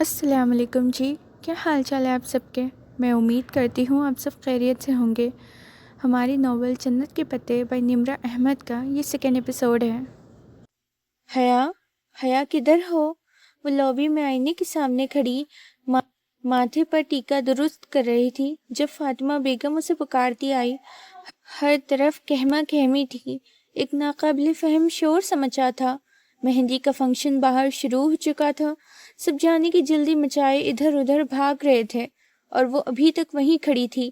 السلام علیکم جی، کیا حال چال ہے آپ سب کے؟ میں امید کرتی ہوں آپ سب خیریت سے ہوں گے۔ ہماری ناول جنت کے پتے بائی نمرہ احمد کا یہ سیکنڈ ایپیسوڈ ہے۔ حیا کدھر ہو؟ وہ لابی میں آئینے کے سامنے کھڑی ماتھے پر ٹیکا درست کر رہی تھی جب فاطمہ بیگم اسے پکارتی آئی۔ ہر طرف کہما کہمی تھی، ایک ناقابل فہم شور سمچا تھا۔ مہندی کا فنکشن باہر شروع ہو چکا تھا، سب جانے کی جلدی مچائے ادھر ادھر بھاگ رہے تھے اور وہ ابھی تک وہیں کھڑی تھی۔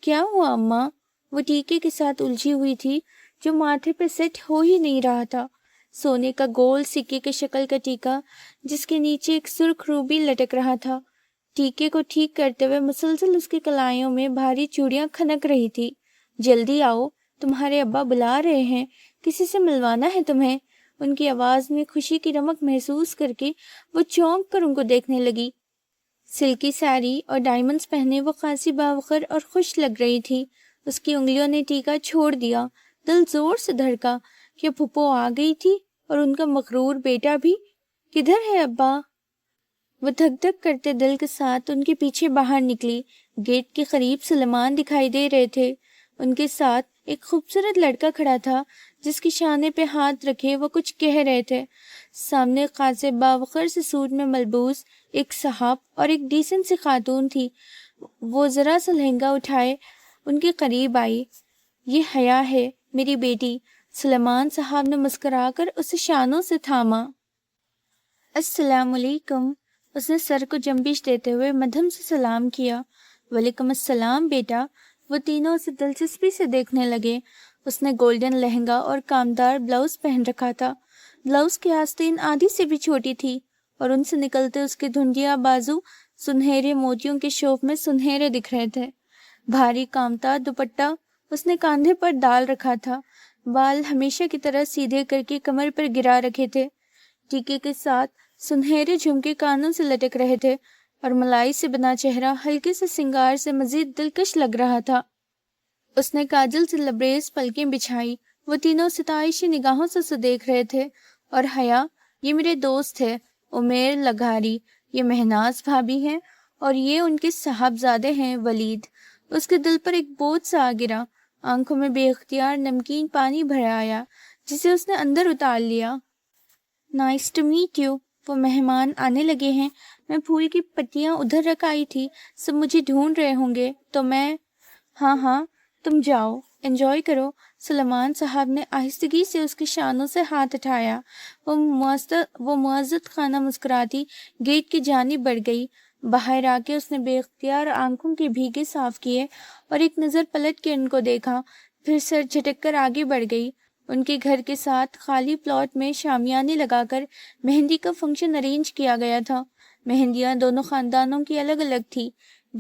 کیا ہوا اماں؟ وہ ٹیکے کے ساتھ الجھی ہوئی تھی جو ماتھے پہ سیٹ ہو ہی نہیں رہا تھا۔ سونے کا گول سکے کے شکل کا ٹیکا جس کے نیچے ایک سرخ روبی لٹک رہا تھا۔ ٹیکے کو ٹھیک کرتے ہوئے مسلسل اس کی کلائیوں میں بھاری چوڑیاں کھنک رہی تھی۔ جلدی آؤ، تمہارے ابا بلا رہے ہیں، کسی سے ملوانا ہے تمہیں۔ ان کی آواز میں خوشی کی رمق محسوس کر کے وہ چونک کر ان کو دیکھنے لگی۔ سلکی ساڑی اور ڈائمنڈز پہنے وہ خاصی باوقار اور خوش لگ رہی تھی۔ اس کی انگلیوں نے ٹیکا چھوڑ دیا، دل زور سے دھڑکا۔ کیا پھپھو آ گئی تھی اور ان کا مغرور بیٹا بھی؟ کدھر ہے ابا؟ وہ دھک دھک کرتے دل کے ساتھ ان کے پیچھے باہر نکلی۔ گیٹ کے قریب سلیمان دکھائی دے رہے تھے، ان کے ساتھ ایک خوبصورت لڑکا کھڑا تھا جس کی شانے پہ ہاتھ رکھے وہ کچھ کہہ رہے تھے۔ سامنے قاصد باوقار سے سوٹ میں ملبوس ایک صاحب اور ایک ڈیسنٹ سی خاتون تھی۔ وہ ذرا سا لہنگا اٹھائے ان کے قریب آئی۔ یہ حیا ہے، میری بیٹی۔ سلیمان صاحب نے مسکرا کر اسے شانوں سے تھاما۔ السلام علیکم۔ اس نے سر کو جنبش دیتے ہوئے مدھم سے سلام کیا۔ وعلیکم السلام بیٹا۔ وہ تینوں اسے دلچسپی سے دیکھنے لگے۔ اس نے گولڈن لہنگا اور کامدار بلاؤز پہن رکھا تھا۔ بلاؤز کی آستین آدھی سے بھی چھوٹی تھی اور ان سے نکلتے اس کے دھندیا بازو سنہرے موتیوں کے شوق میں سنہرے دکھ رہے تھے۔ بھاری کامتا دوپٹہ اس نے کاندھے پر ڈال رکھا تھا، بال ہمیشہ کی طرح سیدھے کر کے کمر پر گرا رکھے تھے۔ ٹیکے کے ساتھ سنہرے جھمکے کانوں سے لٹک رہے تھے اور ملائی سے بنا چہرہ ہلکے سے سنگار سے مزید دلکش لگ رہا تھا۔ اس نے کاجل سے لبریز پلکیں بچھائی۔ وہ تینوں ستائشی نگاہوں سے اسے دیکھ رہے تھے۔ اور حیا، یہ میرے دوست ہے عمیر لغاری، یہ مہناز بھابھی ہیں اور یہ ان کے صاحبزادے ہیں ولید۔ اس کے دل پر ایک بوجھ سا آ گرا، آنکھوں میں بے اختیار نمکین پانی بھر آیا جسے اس نے اندر اتار لیا۔ Nice to meet you. وہ مہمان آنے لگے ہیں، میں پھول کی پتیاں ادھر رکھ آئی تھی، سب مجھے ڈھونڈ رہے ہوں گے تو میں… ہاں تم جاؤ، انجوائے کرو۔ سلیمان صاحب نے آہستگی سے اس کے شانوں سے ہاتھ اٹھایا۔ وہ معزز خانہ مسکراتی گیٹ کی جانب بڑھ گئی۔ باہر آ کے اس نے بے اختیار آنکھوں کے بھیگے صاف کیے اور ایک نظر پلٹ کے ان کو دیکھا، پھر سر جھٹک کر آگے بڑھ گئی۔ ان کے گھر کے ساتھ خالی پلاٹ میں شامیانے لگا کر مہندی کا فنکشن ارینج کیا گیا تھا۔ مہندیاں دونوں خاندانوں کی الگ الگ تھی۔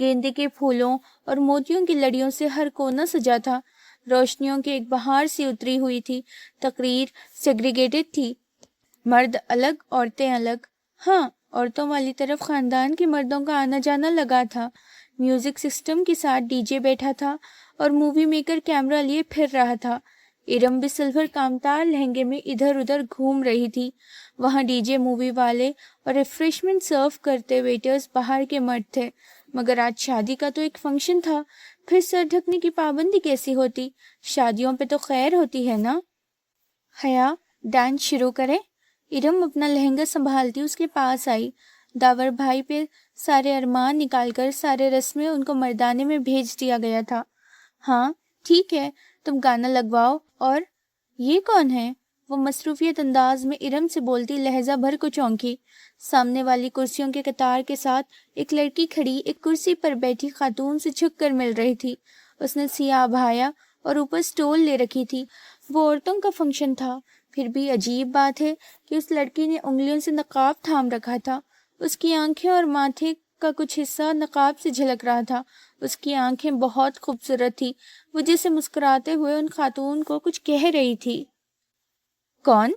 گیندے کے پھولوں اور موتیوں کی لڑیوں سے ہر کونا سجا تھا۔ روشنیوں کی ایک بہار سی اتری ہوئی تھی۔ تقریر سیگریگیٹڈ تھی، مرد الگ عورتیں الگ۔ ہاں، عورتوں والی طرف خاندان کے مردوں کا آنا جانا لگا تھا۔ میوزک سسٹم کے ساتھ ڈی جے بیٹھا تھا اور مووی میکر کیمرہ لیے پھر رہا تھا۔ ارم بھی سلور کامتار لہنگے میں ادھر ادھر گھوم رہی تھی۔ وہاں ڈی جے، مووی والے اور ریفریشمنٹ سرو کرتے ویٹرز باہر کے مرد تھے۔ مگر آج شادی کا تو ایک فنکشن تھا، پھر سر ڈھکنے کی پابندی کیسی ہوتی؟ شادیوں پہ تو خیر ہوتی ہے نا۔ حیا، ڈانس شروع کرے؟ ارم اپنا لہنگا سنبھالتی اس کے پاس آئی۔ داور بھائی پہ سارے ارمان نکال کر سارے رسمیں ان کو مردانے میں بھیج دیا گیا تھا۔ ہاں ٹھیک ہے، تم گانا لگواؤ۔ اور یہ کون ہے؟ وہ مصروفیت انداز میں ارم سے بولتی لہجہ بھر کو چونکی۔ سامنے والی کرسیوں کے قطار کے ساتھ ایک لڑکی کھڑی ایک کرسی پر بیٹھی خاتون سے جھک کر مل رہی تھی۔ اس نے سیاہ ابھایا اور اوپر سٹول لے رکھی تھی۔ وہ عورتوں کا فنکشن تھا، پھر بھی عجیب بات ہے کہ اس لڑکی نے انگلیوں سے نقاب تھام رکھا تھا۔ اس کی آنکھیں اور ماتھے کا کچھ حصہ نقاب سے جھلک رہا تھا۔ اس کی آنکھیں بہت خوبصورت تھی۔ وہ جیسے مسکراتے ہوئے ان خاتون کو کچھ کہہ رہی تھی۔ کون؟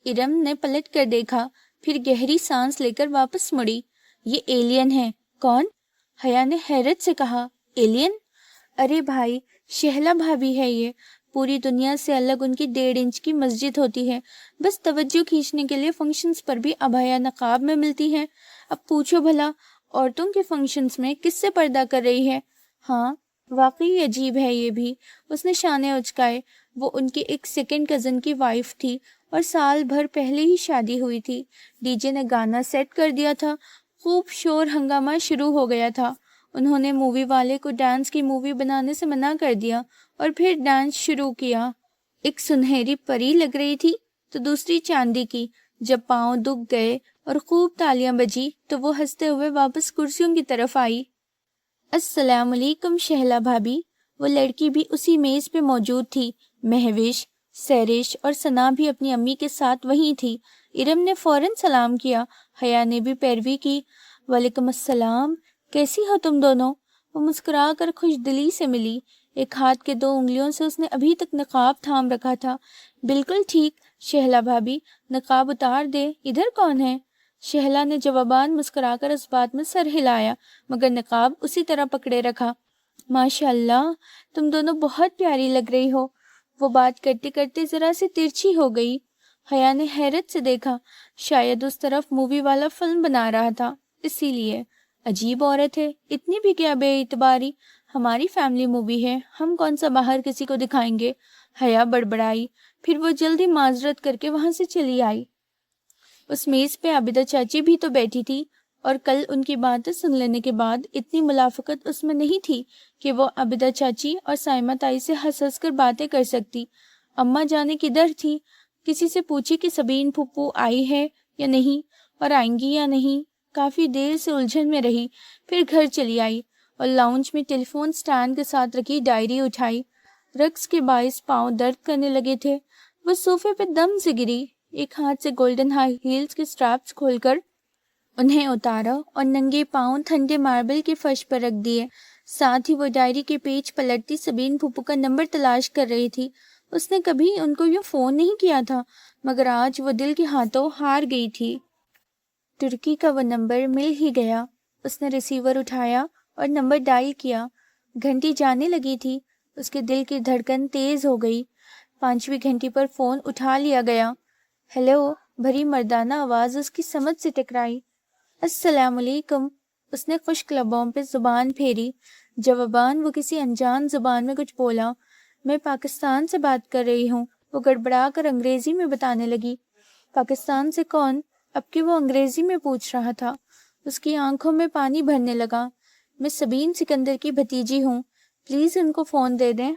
ارم نے پلٹ کر دیکھا، پھر گہری سانس لے کر واپس مڑی۔ یہ ایلین ہے۔ کون؟ حیا نے حیرت سے کہا۔ ایلین؟ ارے بھائی، شہلا بھابھی ہے یہ۔ پوری دنیا سے الگ ان کی 1.5 انچ کی مسجد ہوتی ہے، بس توجہ کھینچنے کے لیے فنکشنز پر بھی عبایا نقاب میں ملتی ہے۔ اب پوچھو بھلا عورتوں کے فنکشنز میں کس سے پردہ کر رہی ہے؟ ہاں واقعی عجیب ہے یہ بھی۔ اس نے شانے اچکائے۔ وہ ان کے ایک سیکنڈ کزن کی وائف تھی اور سال بھر پہلے ہی شادی ہوئی تھی۔ ڈی جے نے گانا سیٹ کر دیا تھا، خوب شور ہنگامہ شروع ہو گیا تھا۔ انہوں نے مووی والے کو ڈانس کی مووی بنانے سے منع کر دیا اور پھر ڈانس شروع کیا۔ ایک سنہری پری لگ رہی تھی تو دوسری چاندی کی۔ جب پاؤں دکھ گئے اور خوب تالیاں بجی تو وہ ہنستے ہوئے واپس کرسیوں کی طرف آئی۔ السلام علیکم شہلا بھابی۔ وہ لڑکی بھی اسی میز پہ موجود تھی۔ مہوش، سیرش اور ثنا بھی اپنی امی کے ساتھ وہیں تھی۔ ارم نے فوراً سلام کیا۔ حیا نے بھی پیروی کی۔ وعلیکم السلام، کیسی ہو تم دونوں؟ وہ مسکرا کر خوش دلی سے ملی۔ ایک ہاتھ کے 2 انگلیوں سے اس نے ابھی تک نقاب تھام رکھا تھا۔ بالکل ٹھیک شہلا بھابی، نقاب اتار دے، ادھر کون ہے؟ شہلا نے جواباً مسکرا کر اس بات میں سر ہلایا مگر نقاب اسی طرح پکڑے رکھا۔ ماشاء اللہ، تم دونوں بہت پیاری لگ رہی ہو۔ وہ بات کرتے کرتے ذرا سی ترچھی ہو گئی۔ حیا نے حیرت سے دیکھا، شاید اس طرف مووی والا فلم بنا رہا تھا اسی لیے۔ عجیب عورت ہے، اتنی بھی کیا بے اعتباری؟ ہماری فیملی مووی ہے، ہم کون سا باہر کسی کو دکھائیں گے؟ حیا بڑبڑائی، پھر وہ جلدی معذرت کر کے وہاں سے چلی آئی۔ اس میز پہ عابدہ چاچی بھی تو بیٹھی تھی اور کل ان کی باتیں سن لینے کے بعد اتنی ملافقت اس میں نہیں تھی کہ وہ عابدہ چاچی اور سائمہ تائی سے ہنس ہنس کر باتیں کر سکتی۔ اماں جانے کدھر تھی؟ کسی سے پوچھی کہ سبین پھپھو آئی ہے یا نہیں اور آئیں گی یا نہیں۔ کافی دیر سے الجھن میں رہی، پھر گھر چلی آئی اور لاؤنج میں ٹیلی فون سٹینڈ کے ساتھ رکھی ڈائری اٹھائی۔ رقص کے باعث پاؤں درد کرنے لگے تھے۔ وہ صوفے پہ دم سے گری۔ ایک ہاتھ سے گولڈن ہائی ہیلز کے سٹریپس کھول کر انہیں اتارا اور ننگے پاؤں ٹھنڈے ماربل کے فرش پر رکھ دیے۔ ساتھ ہی وہ ڈائری کے پیج پلٹتی سبین پھپھو کا نمبر تلاش کر رہی تھی۔ اس نے کبھی ان کو یوں فون نہیں کیا تھا مگر آج وہ دل کے ہاتھوں ہار گئی تھی۔ ترکی کا وہ نمبر مل ہی گیا۔ اس نے ریسیور اٹھایا اور نمبر ڈائل کیا۔ گھنٹی جانے لگی تھی۔ اس کے دل کی دھڑکن تیز ہو گئی۔ 5ویں گھنٹی پر فون اٹھا لیا گیا۔ ہیلو، بھری مردانہ آواز اس کی سمجھ سے ٹکرائی۔ السلام علیکم۔ اس نے خشک لبوں پہ زبان پھیری۔ جواباً وہ کسی انجان زبان میں کچھ بولا۔ میں پاکستان سے بات کر رہی ہوں، وہ گڑبڑا کر انگریزی میں بتانے لگی۔ پاکستان سے کون؟ اب کہ وہ انگریزی میں پوچھ رہا تھا، اس کی آنکھوں میں پانی بھرنے لگا۔ میں سبین سکندر کی بھتیجی ہوں، پلیز ان کو فون دے دیں۔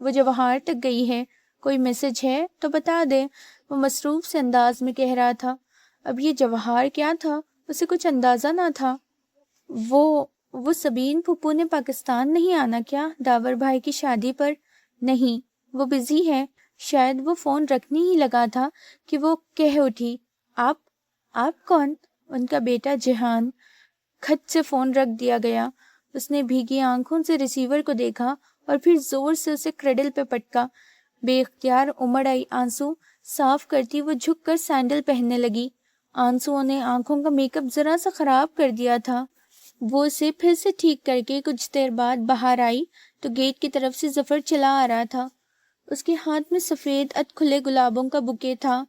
وہ جواہر تک گئی ہے، کوئی میسج ہے تو بتا دیں، وہ مصروف سے انداز میں کہہ رہا تھا۔ اب یہ جواہر کیا تھا، اسے کچھ اندازہ نہ تھا۔ وہ سبین پھپھو نے پاکستان نہیں آنا کیا ڈاور بھائی کی شادی پر؟ نہیں، وہ بزی ہے۔ شاید وہ فون رکھنے ہی لگا تھا کہ وہ کہہ اٹھی، آپ کون؟ ان کا بیٹا جہان۔ کھٹ سے فون رکھ دیا گیا۔ اس نے بھیگی آنکھوں سے ریسیور کو دیکھا اور پھر زور سے اسے کریڈل پہ پٹکا۔ بے اختیار امڑ آئی آنسو صاف کرتی وہ جھک کر سینڈل پہننے لگی۔ آنسوؤں نے آنکھوں کا میک اپ ذرا سا خراب کر دیا تھا۔ وہ اسے پھر سے ٹھیک کر کے کچھ دیر بعد باہر آئی تو گیٹ کی طرف سے ظفر چلا آ رہا تھا۔ اس کے ہاتھ میں سفید اد کھلے گلابوں کا بکے تھا۔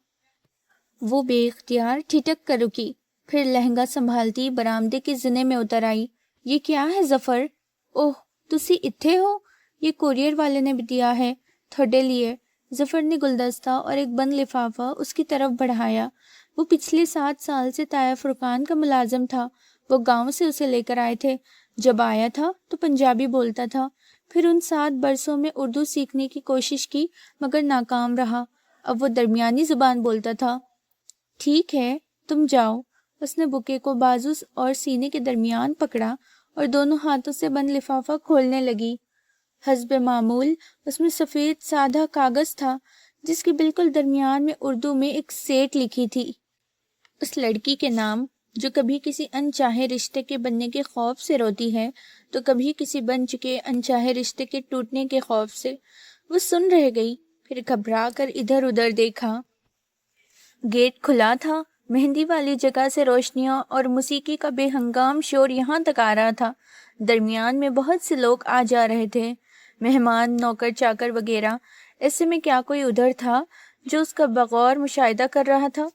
وہ بے اختیار ٹھٹک کر رکی، پھر لہنگا سنبھالتی برآمدے کے زنے میں اتر آئی۔ یہ کیا ہے ظفر؟ اوہ، تسی اتھے ہو؟ یہ کوریئر والے نے بھی دیا ہے تھوڑے لیے۔ ظفر نے گلدستہ اور ایک بند لفافہ اس کی طرف بڑھایا۔ وہ پچھلے 7 سال سے تایا فرقان کا ملازم تھا۔ وہ گاؤں سے اسے لے کر آئے تھے۔ جب آیا تھا تو پنجابی بولتا تھا، پھر ان 7 برسوں میں اردو سیکھنے کی کوشش کی مگر ناکام رہا۔ اب وہ درمیانی زبان بولتا تھا۔ ٹھیک ہے، تم جاؤ۔ اس نے بکے کو بازو اور سینے کے درمیان پکڑا اور دونوں ہاتھوں سے بند لفافہ کھولنے لگی۔ حسب معمول اس میں سفید سادہ کاغذ تھا جس کے بالکل درمیان میں اردو میں ایک سیٹ لکھی تھی، اس لڑکی کے نام جو کبھی کسی انچاہے رشتے کے بننے کے خوف سے روتی ہے تو کبھی کسی بن چکے انچاہے رشتے کے ٹوٹنے کے خوف سے۔ وہ سن رہ گئی، پھر گھبرا کر ادھر ادھر دیکھا۔ گیٹ کھلا تھا۔ مہندی والی جگہ سے روشنیاں اور موسیقی کا بے ہنگام شور یہاں تک آ رہا تھا۔ درمیان میں بہت سے لوگ آ جا رہے تھے، مہمان، نوکر چاکر وغیرہ۔ ایسے میں کیا کوئی ادھر تھا جو اس کا بغور مشاہدہ کر رہا تھا؟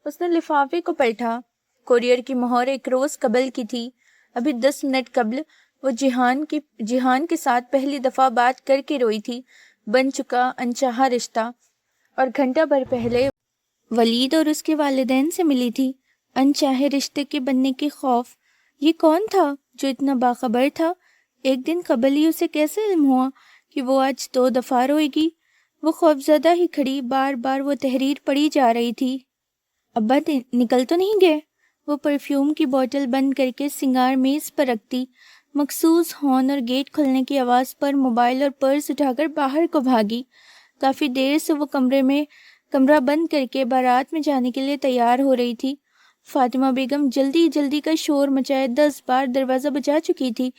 اس نے لفافے کو پلٹا۔ کوریئر کی مہر ایک روز قبل کی تھی۔ ابھی 10 منٹ قبل وہ جہان کے ساتھ پہلی دفعہ بات کر کے روئی تھی۔ بن چکا انچاہا رشتہ، اور گھنٹہ بھر پہلے ولید اور اس کے والدین سے ملی تھی۔ انچاہے رشتے کے بننے کے خوف۔ یہ کون تھا جو اتنا باخبر تھا؟ ایک دن قبل ہی اسے کیسے علم ہوا کہ وہ آج 2 دفعہ روئے گی؟ وہ خوفزدہ ہی کھڑی بار بار وہ تحریر پڑھی جا رہی تھی۔ ابا نکل تو نہیں گئے؟ وہ پرفیوم کی بوتل بند کر کے سنگار میز پر رکھتی، مخصوص ہارن اور گیٹ کھلنے کی آواز پر موبائل اور پرس اٹھا کر باہر کو بھاگی۔ کافی دیر سے وہ کمرہ بند کر کے بارات میں جانے کے لیے تیار ہو رہی تھی۔ فاطمہ بیگم جلدی کا شور مچائے 10 بار دروازہ بجا چکی تھی۔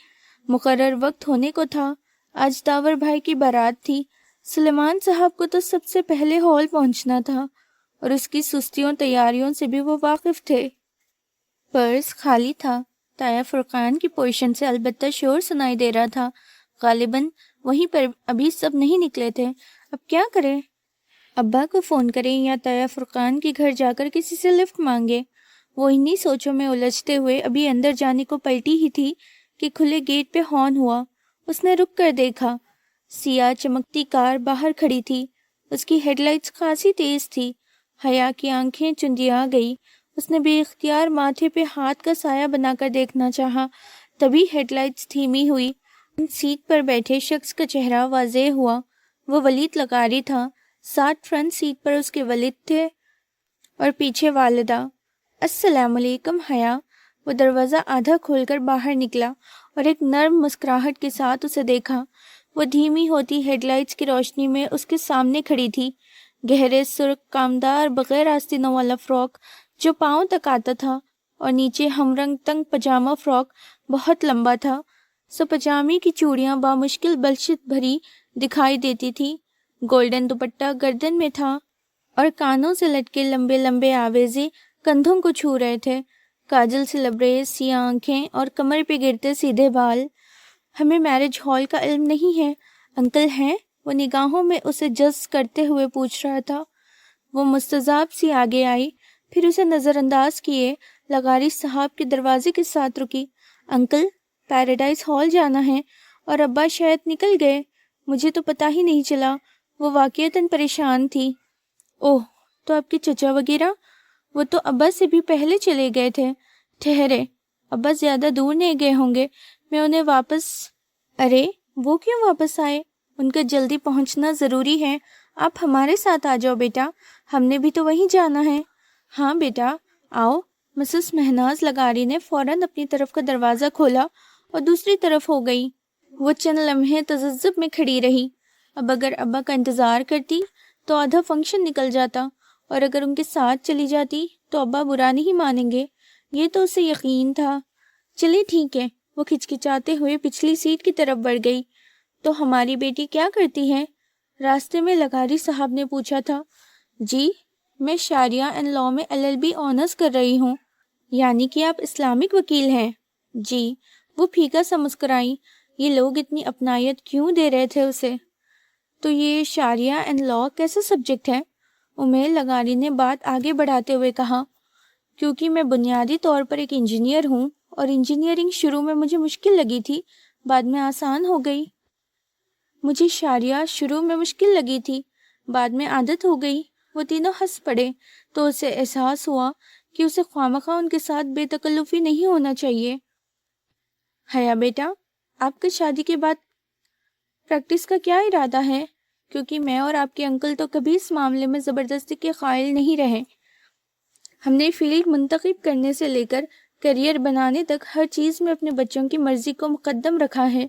مقرر وقت ہونے کو تھا۔ آج داور بھائی کی بارات تھی۔ سلیمان صاحب کو تو سب سے پہلے ہال پہنچنا تھا، اور اس کی سستیوں تیاریوں سے بھی وہ واقف تھے۔ پرس خالی تھا۔ تایا فرقان کی پوزیشن سے البتہ شور سنائی دے رہا تھا۔ غالباً وہیں پر ابھی سب نہیں نکلے تھے۔ اب کیا کریں؟ ابا کو فون کریں یا تایا فرقان کے گھر جا کر کسی سے لفٹ مانگے؟ وہ انہی سوچوں میں الجھتے ہوئے ابھی اندر جانے کو پلٹی ہی تھی کہ کھلے گیٹ پہ ہارن ہوا۔ اس نے رک کر دیکھا۔ سیاہ چمکتی کار باہر کھڑی تھی۔ اس کی ہیڈ لائٹس خاصی تیز تھی۔ حیا کی آنکھیں چندیا گئی۔ اس نے بے اختیار ماتھے پہ ہاتھ کا سایہ بنا کر دیکھنا چاہا، تبھی ہیڈ لائٹس دھیمی ہوئی۔ سیٹ پر بیٹھے شخص کا چہرہ واضح ہوا۔ وہ ولید لغاری تھا۔ ساتھ فرنٹ سیٹ پر اس کے والد تھے اور پیچھے والدہ۔ السلام علیکم حیا۔ وہ دروازہ آدھا کھول کر باہر نکلا اور ایک نرم مسکراہٹ کے ساتھ اسے دیکھا۔ وہ دھیمی ہوتی ہیڈ لائٹس کی روشنی میں اس کے سامنے کھڑی تھی۔ گہرے سرخ کامدار بغیر آستینوں والا فراک جو پاؤں تک آتا تھا، اور نیچے ہم رنگ تنگ پجامہ فراک بہت لمبا تھا، سو پجامے کی چوڑیاں بامشکل بلشت بھری دکھائی دیتی تھی۔ گولڈن دوپٹہ گردن میں تھا اور کانوں سے لٹکے لمبے لمبے آویزے کندھوں کو چھو رہے تھے۔ کاجل سے لبریز سیاہ آنکھیں اور کمر پہ گرتے سیدھے بال۔ ہمیں میرج ہال کا علم نہیں ہے، انکل ہیں؟ وہ نگاہوں میں اسے جذب کرتے ہوئے پوچھ رہا تھا۔ وہ مستضعف سی آگے آئی، پھر اسے نظر انداز کیے لغاری صاحب کے دروازے کے ساتھ رکی۔ انکل، پیراڈائز ہال جانا ہے، اور ابا شاید نکل گئے، مجھے تو پتہ ہی نہیں چلا۔ وہ واقعتاً پریشان تھی۔ اوہ، تو آپ کے چچا وغیرہ؟ وہ تو ابا سے بھی پہلے چلے گئے تھے۔ ٹھہرے، ابا زیادہ دور نہیں گئے ہوں گے، میں انہیں واپس… ارے وہ کیوں واپس آئے؟ ان کا جلدی پہنچنا ضروری ہے۔ آپ ہمارے ساتھ آ جاؤ بیٹا، ہم نے بھی تو وہیں جانا ہے۔ ہاں بیٹا آؤ۔ مسز مہناز لغاری نے فوراً اپنی طرف کا دروازہ کھولا اور دوسری طرف ہو گئی۔ وہ چند لمحے تذبذب میں کھڑی رہی۔ اب اگر ابا کا انتظار کرتی تو آدھا فنکشن نکل جاتا، اور اگر ان کے ساتھ چلی جاتی تو ابا برا نہیں مانیں گے، یہ تو اسے یقین تھا۔ چلے ٹھیک ہے، وہ کھچکچاتے ہوئے پچھلی سیٹ کی طرف بڑھ گئی۔ تو ہماری بیٹی کیا کرتی ہے؟ راستے میں لغاری صاحب نے پوچھا تھا۔ جی، میں شاریہ اینڈ لاء میں LLB آنرز کر رہی ہوں۔ یعنی کہ آپ اسلامک وکیل ہیں؟ جی۔ وہ پھیکا سا مسکرائی۔ یہ لوگ اتنی اپنائیت کیوں دے رہے تھے اسے؟ تو یہ شاریہ اینڈ لاء کیسا سبجیکٹ ہے؟ امیر لغاری نے بات آگے بڑھاتے ہوئے کہا۔ کیونکہ میں بنیادی طور پر ایک انجینئر ہوں، اور انجینئرنگ شروع میں مجھے مشکل لگی تھی، بعد میں آسان ہو گئی۔ مجھے شاریہ شروع میں مشکل لگی تھی، بعد میں عادت ہو گئی۔ وہ تینوں ہنس پڑے تو اسے احساس ہوا کہ اسے خوامخواہ ان کے ساتھ بے تکلفی نہیں ہونا چاہیے۔ حیا بیٹا، آپ کا شادی کے بعد پریکٹس کا کیا ارادہ ہے؟ کیونکہ میں اور آپ کے انکل تو کبھی اس معاملے میں زبردستی کے قائل نہیں رہے۔ ہم نے فیلڈ منتخب کرنے سے لے کر کیریئر بنانے تک ہر چیز میں اپنے بچوں کی مرضی کو مقدم رکھا ہے۔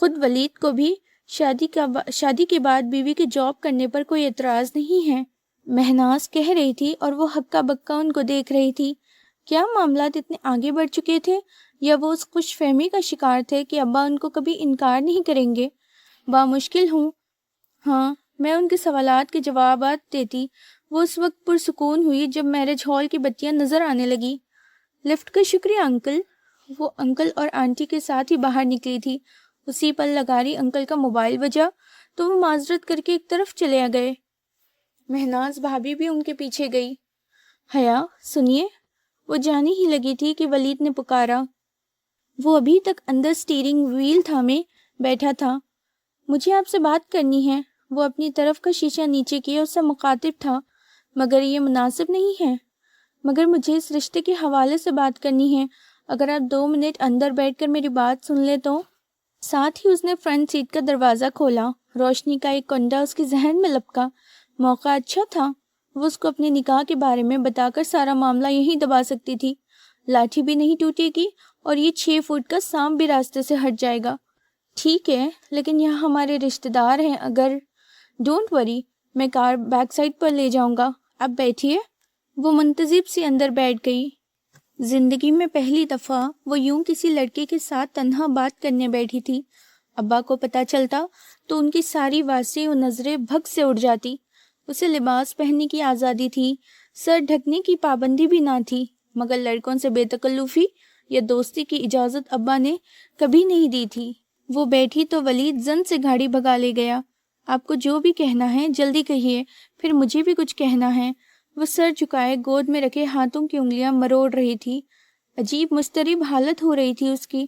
خود ولید کو بھی شادی کے بعد بیوی کے جاب کرنے پر کوئی اعتراض نہیں ہے۔ مہناز کہہ رہی تھی اور وہ ہکا بکا ان کو دیکھ رہی تھی۔ کیا معاملات اتنے آگے بڑھ چکے تھے، یا وہ اس خوش فہمی کا شکار تھے کہ ابا ان کو کبھی انکار نہیں کریں گے؟ بامشکل ہوں۔ ہاں، میں ان کے سوالات کے جوابات دیتی۔ وہ اس وقت پرسکون ہوئی جب میرج ہال کی بتیاں نظر آنے لگی۔ لفٹ کا شکریہ انکل۔ وہ انکل اور آنٹی کے ساتھ ہی باہر نکلی تھی۔ اسی پل لغاری انکل کا موبائل بجا تو وہ معذرت کر کے ایک طرف چلے گئے۔ مہناز بھابھی بھی ان کے پیچھے گئی۔ حیا سنیے، وہ جانے ہی لگی تھی کہ ولید نے پکارا۔ وہ ابھی تک اندر سٹیئرنگ وہیل تھامے بیٹھا تھا۔ مجھے آپ سے بات کرنی ہے۔ وہ اپنی طرف کا شیشہ نیچے کیے اس سے مخاطب تھا۔ مگر یہ مناسب نہیں ہے۔ مگر مجھے اس رشتے کے حوالے سے بات کرنی ہے۔ اگر آپ 2 منٹ اندر بیٹھ کر میری بات سن لیں تو۔ ساتھ ہی اس نے فرنٹ سیٹ کا دروازہ کھولا۔ روشنی کا ایک کنڈا اس کے ذہن میں لپکا۔ موقع اچھا تھا۔ وہ اس کو اپنے نکاح کے بارے میں بتا کر سارا معاملہ یہیں دبا سکتی تھی۔ لاٹھی بھی نہیں ٹوٹے گی اور یہ 6 فٹ کا سانپ بھی راستے سے ہٹ جائے گا۔ ٹھیک ہے، لیکن یہاں ہمارے رشتہ دار ہیں۔ اگر ڈونٹ وری، میں کار بیک سائڈ پر لے جاؤں گا، آپ بیٹھیے۔ وہ منتظب سی اندر بیٹھ گئی۔ زندگی میں پہلی دفعہ وہ یوں کسی لڑکے کے ساتھ تنہا بات کرنے بیٹھی تھی۔ ابا کو پتہ چلتا تو ان کی ساری واسطیں و نظریں بھگ سے اڑ جاتی۔ اسے لباس پہننے کی آزادی تھی، سر ڈھکنے کی پابندی بھی نہ تھی، مگر لڑکوں سے بے تکلفی یا دوستی کی اجازت ابا نے کبھی نہیں دی تھی۔ وہ بیٹھی تو ولید زن سے گاڑی بھگا لے گیا۔ آپ کو جو بھی کہنا ہے جلدی کہیے، پھر مجھے بھی کچھ کہنا ہے۔ وہ سر جھکائے گود میں رکھے ہاتھوں کی انگلیاں مروڑ رہی تھی۔ عجیب مضطرب حالت ہو رہی تھی اس کی۔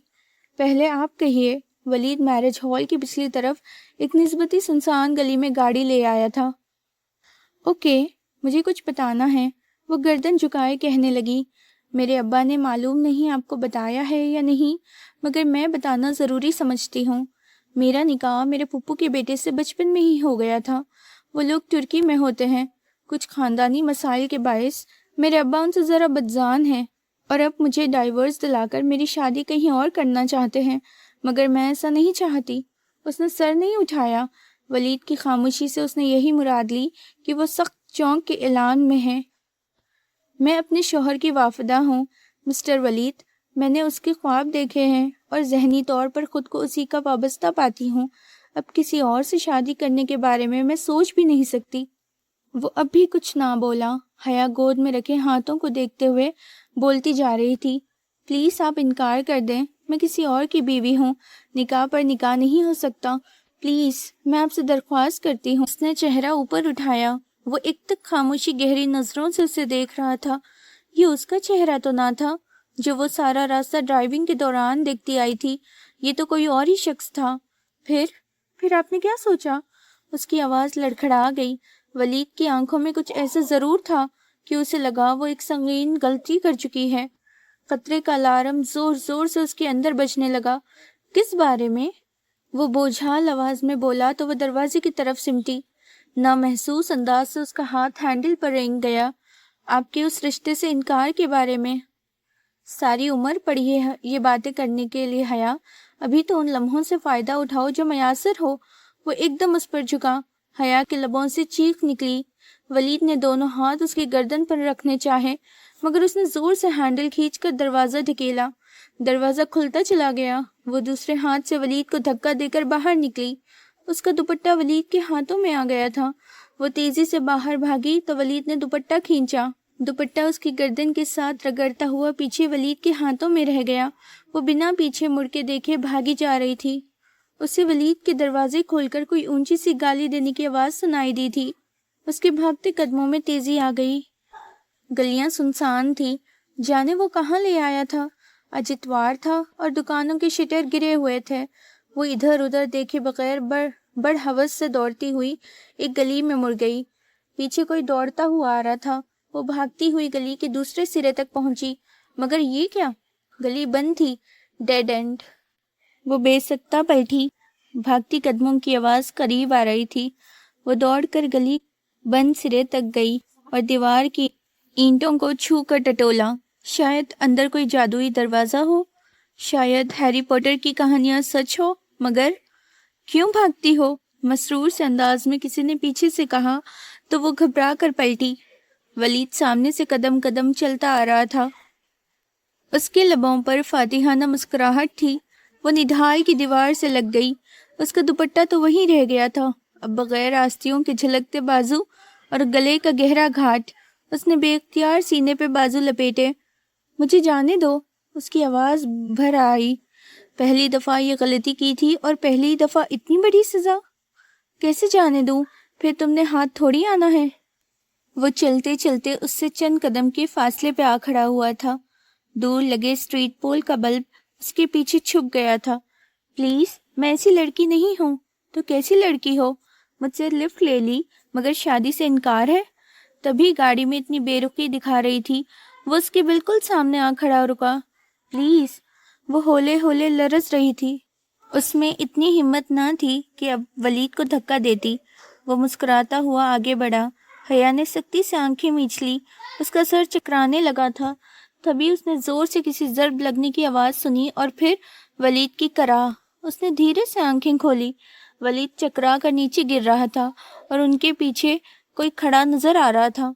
پہلے آپ کہیے۔ ولید میرج ہال کی پچھلی طرف ایک نسبتی سنسان گلی میں گاڑی لے آیا تھا۔ اوکے، مجھے کچھ بتانا ہے، وہ گردن جھکائے کہنے لگی۔ میرے ابا نے معلوم نہیں آپ کو بتایا ہے یا نہیں، مگر میں بتانا ضروری سمجھتی ہوں۔ میرا نکاح میرے پھپھو کے بیٹے سے بچپن میں ہی ہو گیا تھا۔ وہ لوگ ترکی میں ہوتے ہیں۔ کچھ خاندانی مسائل کے باعث میرے ابا ان سے ذرا بدظان ہیں اور اب مجھے ڈائیورس دلا کر میری شادی کہیں اور کرنا چاہتے ہیں، مگر میں ایسا نہیں چاہتی۔ اس نے سر نہیں اٹھایا۔ ولید کی خاموشی سے اس نے یہی مراد لی کہ وہ سخت چونک کے اعلان میں ہے۔ میں اپنے شوہر کی وافدہ ہوں مسٹر ولید۔ میں نے اس کے خواب دیکھے ہیں اور ذہنی طور پر خود کو اسی کا وابستہ پاتی ہوں۔ اب کسی اور سے شادی کرنے کے بارے میں سوچ بھی نہیں سکتی۔ وہ اب بھی کچھ نہ بولا۔ حیا گود میں رکھے ہاتھوں کو دیکھتے ہوئے بولتی جا رہی تھی۔ پلیز آپ انکار کر دیں، میں کسی اور کی بیوی ہوں، نکاح پر نکاح نہیں ہو سکتا۔ پلیز، میں آپ سے درخواست کرتی ہوں۔ اس نے چہرہ اوپر اٹھایا۔ وہ ایک تک خاموشی گہری نظروں سے اسے دیکھ رہا تھا۔ یہ اس کا چہرہ تو نہ تھا جو وہ سارا راستہ ڈرائیونگ کے دوران دیکھتی آئی تھی۔ یہ تو کوئی اور ہی شخص تھا۔ پھر آپ نے کیا سوچا؟ اس کی آواز لڑکھڑا گئی۔ ولید کی آنکھوں میں کچھ ایسا ضرور تھا کہ اسے لگا وہ ایک سنگین غلطی کر چکی ہے۔ خطرے کا الارم زور زور سے اس کے اندر بجنے لگا۔ کس بارے میں؟ وہ بوجھال آواز میں بولا تو وہ دروازے کی طرف سمٹی۔ نامحسوس انداز سے اس کا ہاتھ ہینڈل پر رینگ گیا۔ آپ کے اس رشتے سے انکار کے بارے میں۔ ساری عمر پڑی ہے یہ باتیں کرنے کے لیے حیا، ابھی تو ان لمحوں سے فائدہ اٹھاؤ جو میسر ہو۔ وہ ایک دم اس پر جھکا۔ حیا کے لبوں سے چیخ نکلی۔ ولید نے دونوں ہاتھ اس کی گردن پر رکھنے چاہے، مگر اس نے زور سے ہینڈل کھینچ کر دروازہ ڈھکیلا۔ دروازہ کھلتا چلا گیا۔ وہ دوسرے ہاتھ سے ولید کو دھکا دے کر باہر نکلی۔ اس کا دوپٹہ ولید کے ہاتھوں میں آ گیا تھا۔ وہ تیزی سے باہر بھاگی تو ولید نے دوپٹہ کھینچا۔ دوپٹہ اس کی گردن کے ساتھ رگڑتا ہوا پیچھے ولید کے ہاتھوں میں رہ گیا۔ وہ بنا پیچھے مڑ کے دیکھے بھاگی جا رہی تھی۔ اسے ولید کے دروازے کھول کر کوئی اونچی سی گالی دینے کی آواز سنائی دی تھی۔ اس کے بھاگتے قدموں میں تیزی آ گئی۔ گلیاں سنسان تھی۔ جانے وہ کہاں لے آیا تھا؟ آج اتوار تھا اور دکانوں کے شٹر گرے ہوئے تھے۔ وہ ادھر ادھر دیکھے بغیر بڑھ ہوس سے دوڑتی ہوئی ایک گلی میں مڑ گئی۔ پیچھے کوئی دوڑتا ہوا آ رہا تھا۔ وہ بھاگتی ہوئی گلی کے دوسرے سرے تک پہنچی، مگر یہ کیا؟ گلی بند تھی، ڈیڈ اینڈ۔ وہ بے سکتا پلٹی۔ بھاگتی قدموں کی آواز قریب آ رہی تھی۔ وہ دوڑ کر گلی بند سرے تک گئی اور دیوار کی اینٹوں کو چھو کر ٹٹولا۔ شاید اندر کوئی جادوئی دروازہ ہو، شاید ہیری پوٹر کی کہانیاں سچ ہو، مگر کیوں بھاگتی ہو؟ مسرور سے انداز میں کسی نے پیچھے سے کہا تو وہ گھبرا کر پلٹی۔ ولید سامنے سے قدم قدم چلتا آ رہا تھا۔ اس کے لبوں پر فاتحانہ مسکراہٹ تھی۔ وہ نڈھال کی دیوار سے لگ گئی۔ اس کا دوپٹہ تو وہیں رہ گیا تھا، اب بغیر آستیوں کے جھلکتے بازو اور گلے کا گہرا گھاٹ۔ اس نے بے اختیار سینے پہ بازو لپیٹے۔ مجھے جانے دو، اس کی آواز بھر آئی۔ پہلی دفعہ یہ غلطی کی تھی اور پہلی دفعہ اتنی بڑی سزا۔ کیسے جانے دوں؟ پھر تم نے ہاتھ تھوڑی آنا ہے۔ وہ چلتے چلتے اس سے چند قدم کے فاصلے پہ آ کھڑا ہوا تھا۔ دور لگے اسٹریٹ پول کا بلب اس کے پیچھے چھپ گیا تھا۔ پلیز، میں ایسی لڑکی نہیں ہوں۔ تو کیسی لڑکی ہو؟ مجھ سے لفٹ لے لی مگر شادی سے انکار ہے؟ تبھی گاڑی میں اتنی بے رخی دکھا رہی تھی، وہ اس کے بالکل سامنے آ کھڑا رکا۔ پلیز، وہ ہولے ہولے لرز رہی تھی۔ اس میں اتنی ہمت نہ تھی کہ اب ولید کو دھکا دیتی۔ وہ مسکراتا ہوا آگے بڑھا۔ حیا نے سختی سے آنکھیں میچ لی، اس کا سر چکرانے لگا تھا۔ تبھی اس نے زور سے کسی ضرب لگنے کی آواز سنی اور پھر ولید کی کراہ۔ اس نے دھیرے سے آنکھیں کھولی۔ ولید چکرا کر نیچے گر رہا تھا اور ان کے پیچھے کوئی کھڑا نظر آ رہا تھا۔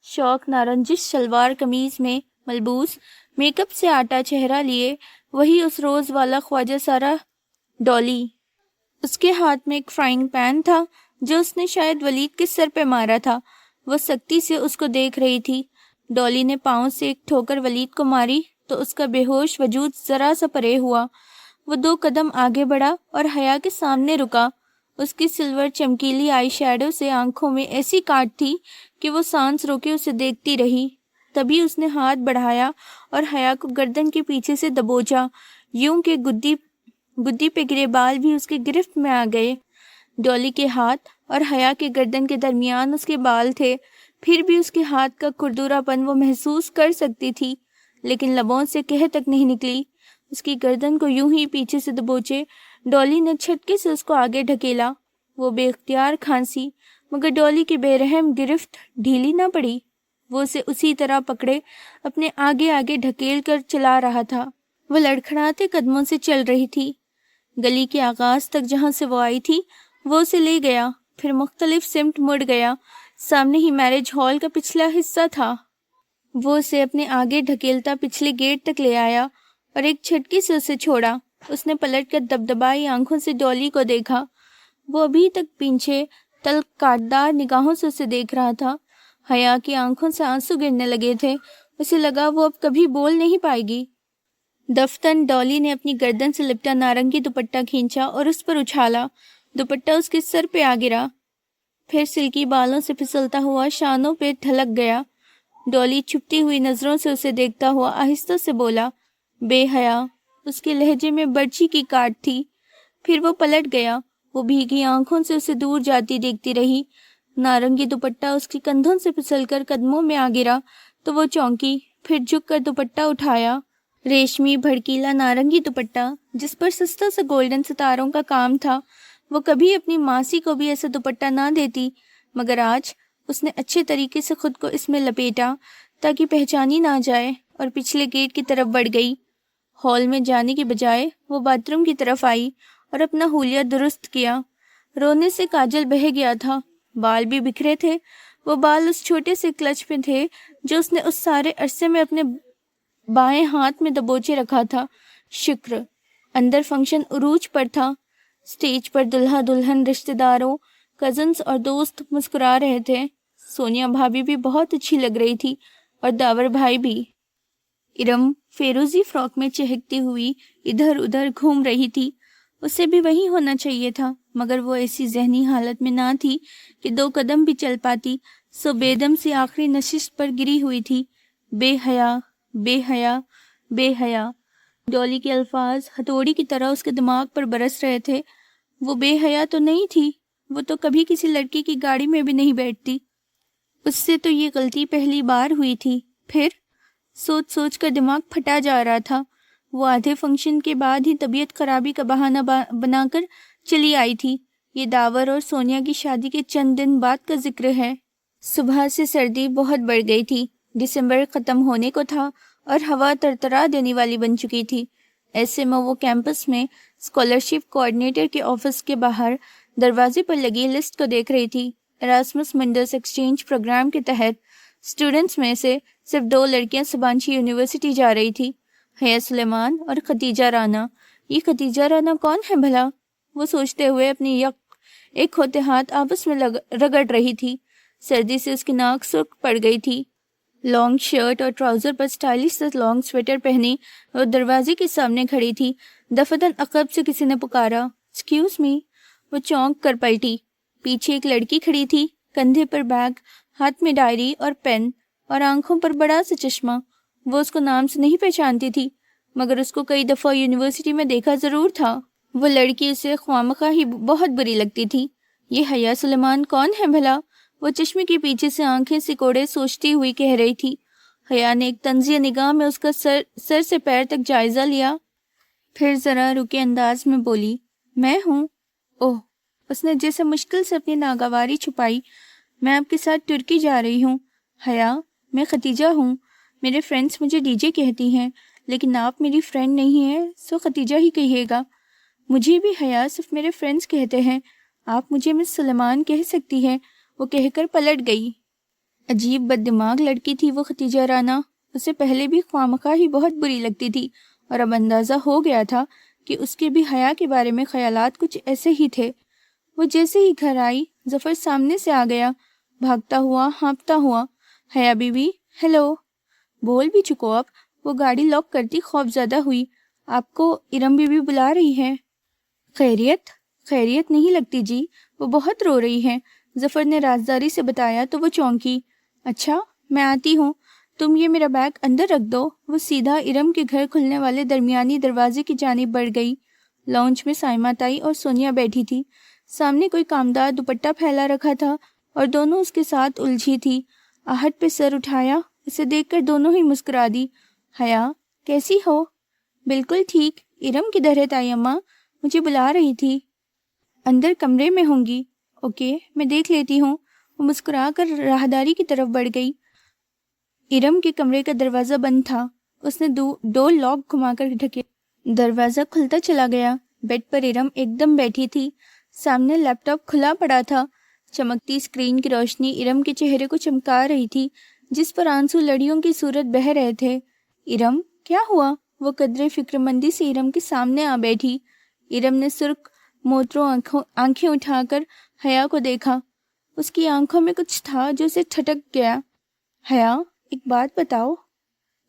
شوق نارنجش شلوار قمیض میں ملبوس، میک اپ سے آٹا چہرہ لیے، وہی اس روز والا خواجہ سارا ڈولی۔ اس کے ہاتھ میں ایک فرائنگ پین تھا جو اس نے شاید ولید کے سر پہ مارا تھا۔ وہ سختی سے اس کو دیکھ رہی تھی۔ ڈولی نے پاؤں سے ایک ٹھوکر ولید کو ماری تو اس کا بے ہوش وجود ذرا سا پرے ہوا۔ وہ 2 قدم آگے بڑھا اور حیا کے سامنے رکا۔ اس کی سلور چمکیلی آئی شیڈو سے آنکھوں میں ایسی کاٹ تھی کہ وہ سانس روکے اسے دیکھتی رہی۔ تبھی اس نے ہاتھ بڑھایا اور حیا کو گردن کے پیچھے سے دبوچا، یوں کہ گدی پہ گرے بال بھی اس کی گرفت میں آ گئے۔ ڈولی کے ہاتھ اور حیا کے گردن کے درمیان اس کے بال تھے، پھر بھی اس کے ہاتھ کا کھردرا پن وہ محسوس کر سکتی تھی، لیکن لبوں سے کہہ تک نہیں نکلی۔ اس کی گردن کو یوں ہی پیچھے سے دبوچے ڈولی نے جھٹکے سے اس کو آگے ڈھکیلا۔ وہ بے اختیار کھانسی، مگر ڈولی کی بے رحم گرفت ڈھیلی نہ پڑی۔ وہ اسے اسی طرح پکڑے اپنے آگے آگے ڈھکیل کر چلا رہا تھا۔ وہ لڑکھڑاتے قدموں سے چل رہی تھی۔ گلی کے آغاز تک جہاں سے وہ آئی تھی وہ اسے لے گیا، پھر مختلف سمت مڑ گیا۔ سامنے ہی میرج ہال کا پچھلا حصہ تھا۔ وہ اسے اپنے آگے ڈھکیلتا پچھلے گیٹ تک لے آیا اور ایک جھٹکے سے اسے چھوڑا۔ اس نے پلٹ کر دبدبائی آنکھوں سے ڈولی کو دیکھا۔ وہ ابھی تک پیچھے تلخ کاٹدار نگاہوں سے اسے دیکھ رہا تھا۔ حیا کی آنکھوں سے آنسو گرنے لگے تھے۔ اسے لگا وہ اب کبھی بول نہیں پائے گی۔ دفتن ڈولی نے اپنی گردن سے لپٹا نارنگی دوپٹہ کھینچا اور اس پر اچھالا۔ دوپٹہ اس کے سر پہ آ گرا، پھر سلکی بالوں سے پھسلتا ہوا شانوں پہ ڈھلک گیا۔ ڈولی چھپتی ہوئی نظروں سے اسے دیکھتا ہوا آہستہ سے بولا، بے حیا۔ اس کے لہجے میں برچی کی کاٹ تھی۔ پھر وہ پلٹ گیا۔ وہ بھیگی آنکھوں سے اسے دور جاتی دیکھتی رہی۔ نارنگی دوپٹہ اس کی کندھوں سے پھسل کر قدموں میں آ گرا تو وہ چونکی، پھر جھک کر دوپٹہ اٹھایا۔ ریشمی بھڑکیلا نارنگی دوپٹہ جس پر سستا سا گولڈن ستاروں کا کام تھا۔ وہ کبھی اپنی ماسی کو بھی ایسا دوپٹہ نہ دیتی، مگر آج اس نے اچھے طریقے سے خود کو اس میں لپیٹا تاکہ پہچانی نہ جائے، اور پچھلے گیٹ کی طرف بڑھ گئی۔ ہال میں جانے کی بجائے وہ باتھ روم کی طرف آئی اور اپنا حلیہ درست کیا۔ رونے سے کاجل بہہ گیا تھا، بال بھی بکھرے تھے۔ وہ بال اس چھوٹے سے کلچ میں تھے جو اس نے اس سارے عرصے میں اپنے بائیں ہاتھ میں دبوچے رکھا تھا۔ شکر، اندر فنکشن عروج پر تھا۔ اسٹیج پر دلہا دلہن، رشتہ داروں، کزنز اور دوست مسکرا رہے تھے۔ سونیا بھابھی بھی بہت اچھی لگ رہی تھی اور داور بھائی بھی۔ ارم فیروزی فراک میں چہکتی ہوئی ادھر ادھر گھوم رہی تھی۔ اسے بھی وہی ہونا چاہیے تھا، مگر وہ ایسی ذہنی حالت میں نہ تھی کہ 2 قدم بھی چل پاتی، سو بے دم سی آخری نشست پر گری ہوئی تھی۔ بے حیا، بے حیا، بے حیا۔ ڈولی کے الفاظ ہتھوڑی کی طرح اس کے دماغ پر برس رہے تھے۔ وہ بے حیا تو نہیں تھی، وہ تو کبھی کسی لڑکی کی گاڑی میں بھی نہیں بیٹھتی۔ اس سے تو یہ غلطی پہلی بار ہوئی تھی۔ پھر سوچ سوچ کر دماغ پھٹا جا رہا تھا۔ وہ آدھے فنکشن کے بعد ہی طبیعت خرابی کا بہانہ بنا کر چلی آئی تھی۔ یہ داور اور سونیا کی شادی کے چند دن بعد کا ذکر ہے۔ صبح سے سردی بہت بڑھ گئی تھی۔ دسمبر ختم ہونے کو تھا اور ہوا ترترا دینے والی بن چکی تھی۔ ایسے میں وہ کیمپس میں اسکالرشپ کوآرڈینیٹر کے آفس کے باہر دروازے پر لگی لسٹ کو دیکھ رہی تھی۔ ایراسمس منڈس ایکسچینج پروگرام کے تحت اسٹوڈنٹس میں سے صرف 2 لڑکیاں سبانچی یونیورسٹی جا رہی تھی، حیا سلیمان اور ختیجہ رانا۔ یہ ختیجہ رانا کون ہے بھلا؟ وہ سوچتے ہوئے اپنی ایک ہوتے ہاتھ آپس میں رگڑ رہی تھی۔ سردی سے اس کی ناک سرخ پڑ گئی تھی۔ لانگ شرٹ اور ٹراؤزر پر اسٹائلش سے لانگ سویٹر پہنی وہ دروازے کے سامنے کھڑی تھی۔ دفتن عقب سے کسی نے پکارا، ایکسکیوز می۔ وہ چونک کر پلٹی۔ پیچھے ایک لڑکی کھڑی تھی، کندھے پر بیگ، ہاتھ میں ڈائری اور پین اور آنکھوں پر بڑا سا چشمہ۔ وہ اس کو نام سے نہیں پہچانتی تھی، مگر اس کو کئی دفعہ یونیورسٹی میں دیکھا ضرور تھا۔ وہ لڑکی اسے خوامخواہ ہی بہت بری لگتی تھی۔ یہ حیا سلیمان کون ہے بھلا؟ وہ چشمے کے پیچھے سے آنکھیں سکوڑے سوچتی ہوئی کہہ رہی تھی۔ حیا نے ایک طنزیہ نگاہ میں اس کا سر سے پیر تک جائزہ لیا، پھر ذرا رکے انداز میں بولی، میں ہوں۔ اوہ، اس نے جیسے مشکل سے اپنی ناگواری چھپائی۔ میں آپ کے ساتھ ترکی جا رہی ہوں۔ حیا، میں ختیجہ ہوں۔ میرے فرینڈس مجھے ڈی جے کہتی ہیں، لیکن آپ میری فرینڈ نہیں ہیں، سو ختیجہ ہی کہیے گا۔ مجھے بھی حیا صرف میرے فرینڈس کہتے ہیں، آپ مجھے مس سلیمان کہہ سکتی ہیں۔ وہ کہہ کر پلٹ گئی۔ عجیب بد دماغ لڑکی تھی وہ ختیجہ رانا۔ اسے پہلے بھی خوامخواہ ہی بہت بری لگتی تھی، اور اب اندازہ ہو گیا تھا کہ اس کے بھی حیا کے بارے میں خیالات کچھ ایسے ہی تھے۔ وہ جیسے ہی گھر آئی، ظفر سامنے سے آ گیا، بھاگتا ہوا، ہانپتا ہوا۔ حیا بی بی، ہیلو۔ بول بھی چکو اب۔ وہ گاڑی لاک کرتی خوف زدہ ہوئی۔ آپ کو ارم بی بی بلا رہی ہے۔ خیریت؟ خیریت نہیں لگتی جی، وہ بہت رو رہی ہے۔ ظفر نے رازداری سے بتایا تو وہ چونکی۔ اچھا، میں آتی ہوں، تم یہ میرا بیگ اندر رکھ دو۔ وہ سیدھا ارم کے گھر کھلنے والے درمیانی دروازے کی جانب بڑھ گئی۔ لاؤنج میں سائمہ تائی اور سونیا بیٹھی تھی۔ سامنے کوئی کامدار دوپٹہ پھیلا رکھا تھا اور دونوں اس کے ساتھ الجھی تھی۔ آہٹ پہ سر اٹھایا، اسے دیکھ کر دونوں ہی مسکرا دی۔ حیا، کیسی ہو؟ بالکل ٹھیک۔ ارم کدھر ہے تائی اماں؟ مجھے بلا رہی تھی۔ اندر کمرے میں ہوں گی۔ اوکے، میں دیکھ لیتی ہوں۔ وہ مسکرا کر راہداری کی طرف بڑھ گئی۔ ارم کے کمرے کا دروازہ بند تھا۔ اس نے ڈور لاک گھما کر ڈھکے، دروازہ کھلتا چلا گیا۔ بیڈ پر ارم ایک دم بیٹھی تھی، سامنے لیپ ٹاپ کھلا پڑا تھا۔ چمکتی اسکرین کی روشنی ارم کے چہرے کو چمکا رہی تھی، جس پر آنسو لڑیوں کی صورت بہہ رہے تھے۔ ارم، کیا ہوا؟ وہ قدرے فکر مندی سے ارم کے سامنے آ بیٹھی۔ ارم نے سرخ موترو آنکھیں اٹھا کر حیا کو دیکھا۔ اس کی آنکھوں میں کچھ تھا جو اسے ٹھٹک گیا۔ حیا، ایک بات بتاؤ۔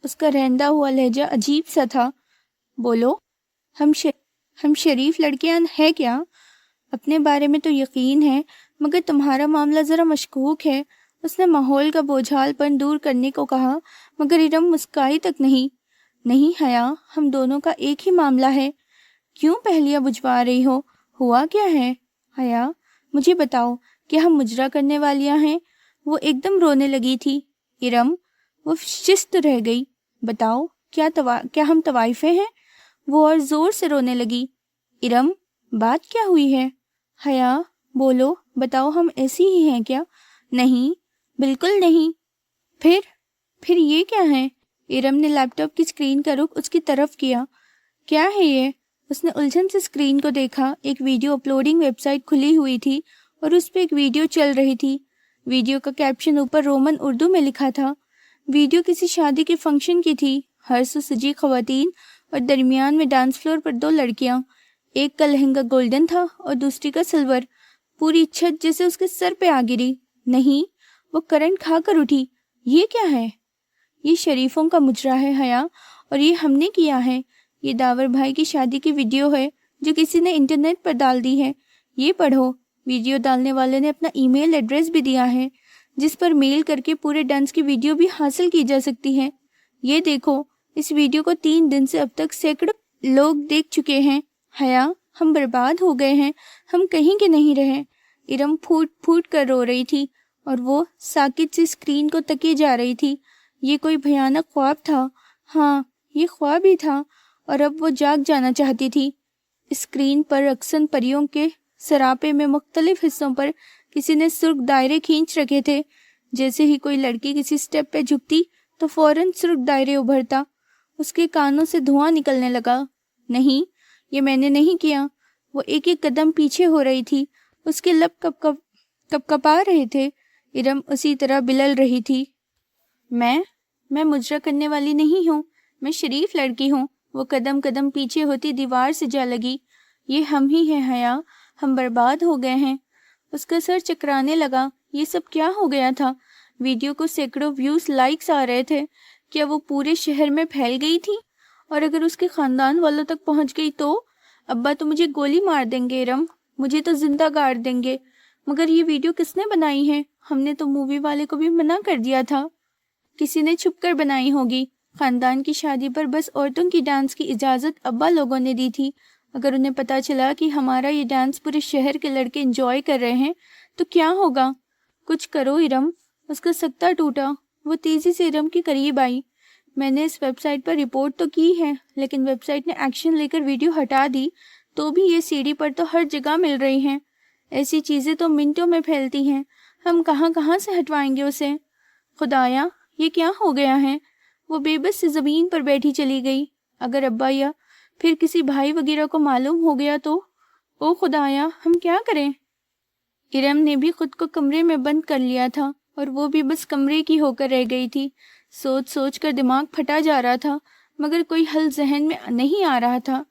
اس کا رہندا ہوا لہجہ عجیب سا تھا۔ بولو۔ ہم شریف لڑکیاں ہیں کیا؟ اپنے بارے میں تو یقین ہے، مگر تمہارا معاملہ ذرا مشکوک ہے۔ اس نے ماحول کا بوجھال پن دور کرنے کو کہا، مگر ارم مسکرائی تک نہیں۔ نہیں حیا، ہم دونوں کا ایک ہی معاملہ ہے۔ کیوں پہلیاں بجھوا رہی ہو؟ ہوا کیا ہے؟ حیا، مجھے بتاؤ، کیا ہم مجرا کرنے والیاں ہیں؟ وہ ایک دم رونے لگی تھی۔ ارم، وہ شست رہ گئی۔ بتاؤ، کیا ہم طوائفیں ہیں؟ وہ اور زور سے رونے لگی۔ ارم، بات کیا ہوئی ہے؟ حیا، بولو، بتاؤ، ہم ایسی ہی ہیں کیا؟ نہیں، بالکل نہیں۔ پھر یہ کیا ہے؟ ارم نے لیپ ٹاپ کی اسکرین کا رخ اس کی طرف کیا۔ کیا ہے یہ؟ اس نے الجھن سے اسکرین کو دیکھا۔ ایک ویڈیو اپلوڈنگ ویب سائٹ کھلی ہوئی تھی اور اس پہ ایک ویڈیو چل رہی تھی۔ ویڈیو کا کیپشن اوپر رومن اردو میں لکھا تھا۔ ویڈیو کسی شادی کے فنکشن کی تھی۔ ہر سو سجی خواتین اور درمیان میں ڈانس فلور پر دو لڑکیاں۔ ایک کا لہنگا گولڈن تھا اور دوسری کا سلور۔ پوری چھت جیسے اس کے سر پہ آ گری۔ نہیں، وہ کرنٹ کھا کر اٹھی۔ یہ کیا ہے؟ یہ شریفوں کا مجرا ہے حیا، اور یہ ہم نے کیا ہے۔ یہ داور بھائی کی شادی کی ویڈیو ہے جو کسی نے انٹرنیٹ پر ڈال دی ہے۔ یہ پڑھو۔ ویڈیو ڈالنے والے نے اپنا ای میل ایڈریس بھی دیا ہے، جس پر میل کر کے پورے ڈانس کی ویڈیو بھی حاصل کی جا سکتی ہے۔ یہ دیکھو، اس ویڈیو کو 3 دن سے اب تک سینکڑوں لوگ دیکھ چکے ہیں۔ حیا، ہم برباد ہو گئے ہیں، ہم کہیں کے نہیں رہے۔ ارم پھوٹ پھوٹ کر رو رہی تھی اور وہ ساکت سی اسکرین کو تکیے جا رہی تھی۔ یہ کوئی بھیانک خواب تھا۔ ہاں، یہ خواب ہی تھا، اور اب وہ جاگ جانا چاہتی تھی۔ اسکرین پر رقصن پریوں کے سراپے میں مختلف حصوں پر کسی نے سرخ دائرے کھینچ رکھے تھے۔ جیسے ہی کوئی لڑکی کسی سٹیپ پہ جھکتی تو فوراً سرخ دائرے ابھرتا۔ اس کے کانوں سے دھواں نکلنے لگا۔ نہیں، یہ میں نے نہیں کیا۔ وہ ایک ایک قدم پیچھے ہو رہی تھی، اس کے لب کپ کپا رہے تھے۔ ارم اسی طرح بلل رہی تھی۔ میں مجرا کرنے والی نہیں ہوں، میں شریف لڑکی ہوں۔ وہ قدم قدم پیچھے ہوتی دیوار سے جا لگی۔ یہ ہم ہی ہیں حیا، ہم برباد ہو گئے ہیں۔ اس کا سر چکرانے لگا۔ یہ سب کیا ہو گیا تھا؟ ویڈیو کو سینکڑوں ویوز، لائکس آ رہے تھے۔ کیا وہ پورے شہر میں پھیل گئی تھی؟ اور اگر اس کے خاندان والوں تک پہنچ گئی تو؟ ابا تو مجھے گولی مار دیں گے ارم، مجھے تو زندہ گاڑ دیں گے۔ مگر یہ ویڈیو کس نے بنائی ہے؟ ہم نے تو مووی والے کو بھی منع کر دیا تھا۔ کسی نے چھپ کر بنائی ہوگی۔ خاندان کی شادی پر بس عورتوں کی ڈانس کی اجازت ابا لوگوں نے دی تھی۔ اگر انہیں پتا چلا کہ ہمارا یہ ڈانس پورے شہر کے لڑکے انجوائے کر رہے ہیں تو کیا ہوگا؟ کچھ کرو ارم۔ اس کا سکتہ ٹوٹا۔ وہ تیزی سے ارم کے قریب آئی۔ میں نے اس ویب سائٹ پر رپورٹ تو کی ہے، لیکن ویب سائٹ نے ایکشن لے کر ویڈیو ہٹا دی، تو بھی یہ CD پر تو ہر جگہ مل رہی ہیں۔ ایسی چیزیں تو منٹوں میں پھیلتی ہیں، ہم کہاں کہاں سے ہٹوائیں گے اسے؟ خدایا، یہ کیا ہو گیا ہے؟ وہ بے بس سے زمین پر بیٹھی چلی گئی۔ اگر ابا یا پھر کسی بھائی وغیرہ کو معلوم ہو گیا تو؟ او خدایا، ہم کیا کریں؟ ارم نے بھی خود کو کمرے میں بند کر لیا تھا، اور وہ بھی بس کمرے کی ہو کر رہ گئی تھی۔ سوچ سوچ کر دماغ پھٹا جا رہا تھا، مگر کوئی حل ذہن میں نہیں آ رہا تھا۔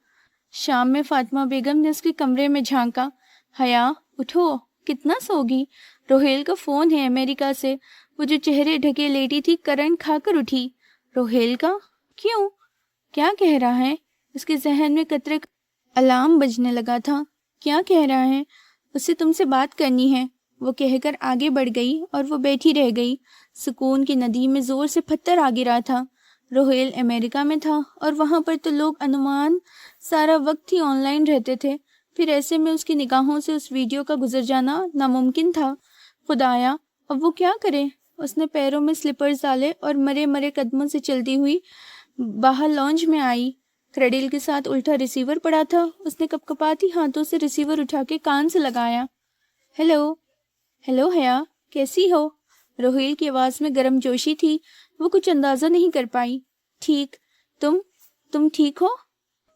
شام میں فاطمہ بیگم نے اس کے کمرے میں جھانکا۔ حیا، اٹھو، کتنا سوگی؟ روہیل کا فون ہے امریکہ سے۔ وہ جو چہرے ڈھکے لیٹی تھی کرنٹ کھا کر اٹھی۔ روہیل کا؟ کیوں؟ کیا کہہ رہا ہے؟ اس کے ذہن میں قطرے کا الارم بجنے لگا تھا۔ کیا کہہ رہا ہے؟ اسے تم سے بات کرنی ہے، وہ کہہ کر آگے بڑھ گئی اور وہ بیٹھی رہ گئی۔ سکون کی ندی میں زور سے پتھر آ گرا تھا۔ روہیل امریکہ میں تھا اور وہاں پر تو لوگ انمان سارا وقت ہی آن لائن رہتے تھے، پھر ایسے میں اس کی نگاہوں سے اس ویڈیو کا گزر جانا ناممکن تھا۔ خدایا، اب وہ کیا کرے؟ اس نے پیروں میں سلیپرز ڈالے اور مرے مرے قدموں سے چلتی ہوئی باہر لانج میں آئی۔ کریڈل کے ساتھ الٹا ریسیور پڑا تھا۔ اس نے کپکپاتی ہاتھوں سے ریسیور اٹھا کے کان سے لگایا۔ ہیلو ہیلو حیا، کیسی ہو؟ روہیل کی آواز میں گرم جوشی تھی، وہ کچھ اندازہ نہیں کر پائی۔ ٹھیک، تم ٹھیک ہو؟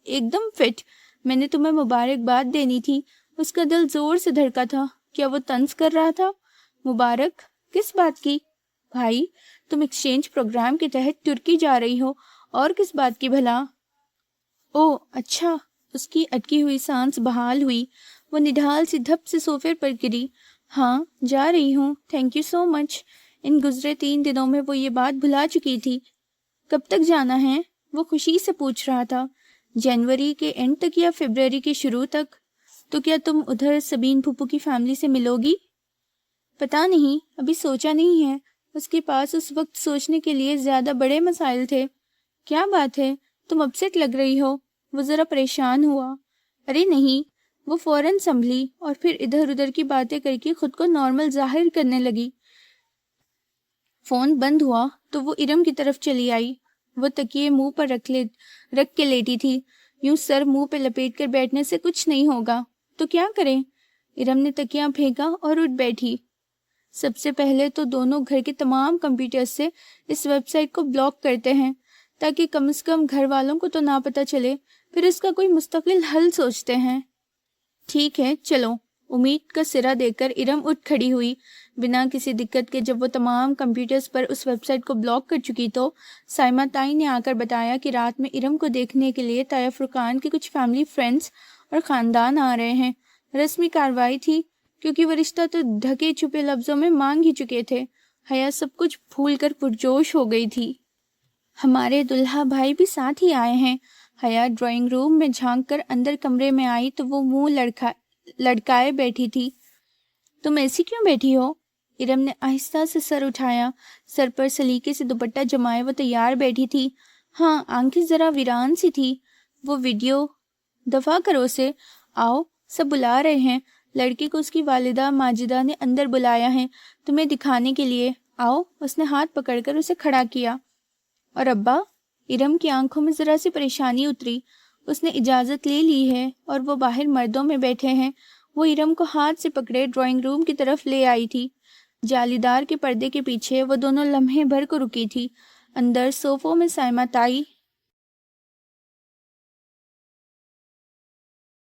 ایک دم فٹ۔ میں نے تمہیں مبارکباد دینی تھی۔ اس کا دل زور سے دھڑکا تھا۔ کیا وہ طنز کر رہا تھا؟ مبارک کس بات کی؟ بھائی، تم ایکسچینج پروگرام کے تحت ترکی جا رہی ہو، اور کس بات کی بھلا؟ او اچھا۔ اس کی اٹکی ہوئی سانس بحال ہوئی۔ وہ نڈھال سی دھپ سے صوفے پر گری۔ ہاں، جا رہی ہوں، تھینک یو سو مچ۔ ان گزرے 3 دنوں میں وہ یہ بات بھلا چکی تھی۔ کب تک جانا ہے؟ وہ خوشی سے پوچھ رہا تھا۔ جنوری کے اینڈ تک یا فیبروری کے شروع تک؟ تو کیا تم ادھر سبین پھپھو کی فیملی سے ملو گی؟ پتہ نہیں، ابھی سوچا نہیں ہے۔ اس کے پاس اس وقت سوچنے کے لیے زیادہ بڑے مسائل تھے۔ کیا بات ہے؟ تم اپسیٹ لگ رہی ہو۔ وہ ذرا پریشان ہوا۔ ارے نہیں، وہ فوراً سنبھلی اور پھر ادھر ادھر کی باتیں کر کے خود کو نارمل ظاہر کرنے لگی۔ فون بند ہوا تو وہ ارم کی طرف چلی آئی۔ وہ تکیے منہ پر رکھ کے لیٹی تھی۔ یوں سر منہ پہ لپیٹ کر بیٹھنے سے کچھ نہیں ہوگا تو کیا کریں؟ ارم نے تکیاں پھینکا اور اٹھ بیٹھی۔ سب سے پہلے تو دونوں گھر کے تمام کمپیوٹر سے اس ویب سائٹ کو بلاک کرتے ہیں، تاکہ کم از کم گھر والوں کو تو نہ پتہ چلے، پھر اس کا کوئی مستقل حل سوچتے ہیں۔ ٹھیک ہے، چلو۔ امید کا سرا دے کر ارم اٹھ کھڑی ہوئی۔ بنا کسی دقت کے جب وہ تمام کمپیوٹرز پر اس ویب سائٹ کو بلاک کر چکی تو سائمہ تائی نے آ کر بتایا کہ رات میں ارم کو دیکھنے کے لیے طیب فرقان کے کچھ فیملی فرینڈز اور خاندان آ رہے ہیں۔ رسمی کارروائی تھی، کیونکہ وہ رشتہ تو ڈھکے چھپے لفظوں میں مانگ ہی چکے تھے۔ حیا سب کچھ بھول کر پرجوش ہو گئی تھی۔ ہمارے دلہا بھائی بھی ساتھ ہی آئے ہیں۔ حیا ڈرائنگ روم میں جھانک کر اندر کمرے میں آئی تو وہ منہ لڑکائے بیٹھی تھی۔ تم ایسی کیوں بیٹھی ہو؟ ارم نے آہستہ سے سر اٹھایا۔ سر پر سلیقے سے دوپٹہ جمائے وہ تیار بیٹھی تھی۔ ہاں، آنکھیں ذرا ویران سی تھی۔ وہ ویڈیو دفع کرو اسے۔ آؤ، سب بلا رہے ہیں۔ لڑکی کو اس کی والدہ ماجدہ نے اندر بلایا ہے تمہیں دکھانے کے لیے۔ آؤ۔ اس نے ہاتھ پکڑ کر اسے کھڑا کیا۔ اور ابا؟ ارم کی آنکھوں میں ذرا سی پریشانی اتری۔ اس نے اجازت لے لی ہے اور وہ باہر مردوں میں بیٹھے ہیں۔ وہ ارم کو ہاتھ سے پکڑے ڈرائنگ روم کی طرف لے آئی تھی۔ جالی دار کے پردے کے پیچھے وہ دونوں لمحے بھر کو رکی تھی۔ اندر صوفوں میں سائمہ تائی،